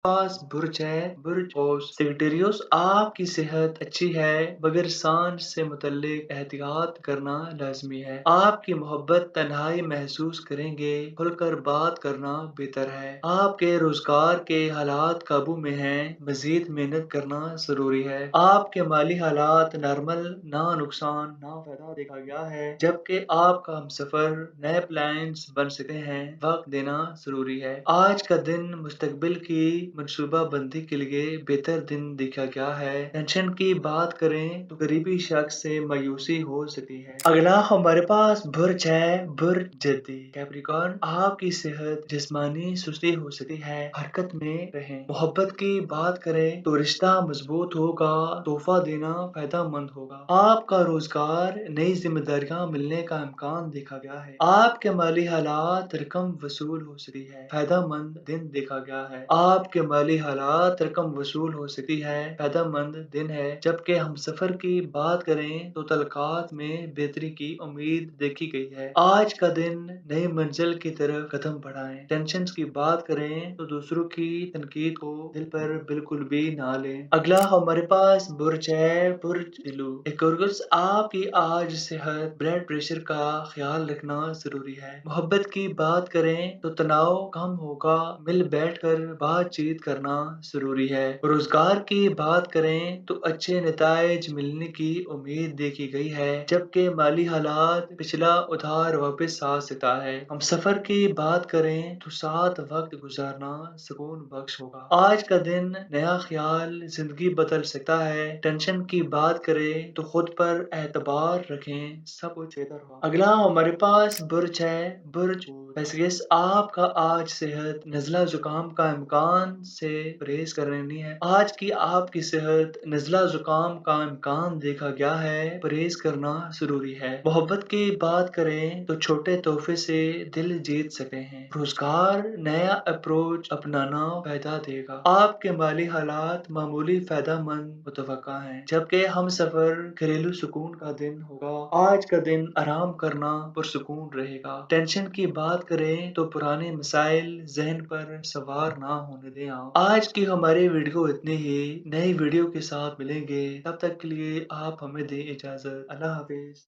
पास बुर्ज है, बुर्ज और सेक्रेटेरियोस आपकी सेहत अच्छी है मगर सांस से मुतल्लिक एहतियात करना लाजमी है। आपकी मोहब्बत तन्हाई महसूस करेंगे, खुलकर बात करना बेहतर है। आपके रोजगार के हालात काबू में हैं, मजीद मेहनत करना जरूरी है। आपके माली हालात नॉर्मल, ना नुकसान ना फायदा देखा गया है, जबकि आपका हमसफर नए प्लान्स बन सकते हैं। वक्त देना जरूरी है। आज का दिन मुस्तकबिल की मनसूबा बंदी के लिए बेहतर दिन देखा गया है। टेंशन की बात करें तो गरीबी शख्स से मायूसी हो सकती है। अगला हमारे पास बुर्ज है, बुर्ज जद्दी कैप्रिकॉर्न। आपकी सेहत जिस्मानी सुस्ती हो सकती है, हरकत में रहें। मोहब्बत की बात करें तो रिश्ता मजबूत होगा, तोहफा देना फायदेमंद होगा। आपका रोजगार नई जिम्मेदारियां मिलने का इम्कान देखा गया है। आपके माली हालात रकम वसूल हो सकती है, फायदेमंद दिन देखा गया है। आपके माली हालात रकम वसूल हो सकती है, फायदेमंद दिन है। जबकि हम सफर की बात करें तो तलकात में बेहतरी की उम्मीद देखी गई है। आज का दिन नई मंजिल की तरफ कदम बढ़ाएं। टेंशन की बात करें तो दूसरों की तनकीद को दिल पर बिल्कुल भी ना लें। अगला हमारे पास बुर्ज है, बुर्ज दिलू एक्वेरियस। आपकी आज सेहत ब्लड प्रेशर का ख्याल रखना जरूरी है। मोहब्बत की बात करें तो तनाव कम होगा, मिल बैठकर बातचीत करना जरूरी है। रोजगार की बात करें तो अच्छे नताइज मिलने की उम्मीद देखी गई है, जबकि माली हालात पिछला उधार वापस आ सकता है। हम सफर की बात करें तो साथ वक्त गुजारना सुकून बख्श होगा। आज का दिन नया ख्याल जिंदगी बदल सकता है। टेंशन की बात करें तो खुद पर एतबार रखें, सब कुछ बेहतर होगा। अगला हमारे पास बुर्ज है, बुर्ज पेसियस। आपका आज सेहत नजला जुकाम का इम्कान से परहेज करनी है। आज की आपकी सेहत नजला जुकाम का इम्कान देखा गया है, परहेज करना जरूरी है। मोहब्बत की बात करें तो छोटे तोहफे से दिल जीत सकते हैं। रोजगार नया अप्रोच अपनाना फायदा देगा। आपके माली हालात मामूली फायदेमंद मुतवक्का है, जबकि हम सफर घरेलू सुकून का दिन होगा। आज का दिन आराम करना पुरसुकून रहेगा। टेंशन की बात करें तो पुराने मसाइल जहन पर सवार ना होने दें आप। आज की हमारी वीडियो इतनी ही, नई वीडियो के साथ मिलेंगे, तब तक के लिए आप हमें दें इजाजत। अल्लाह हाफिज।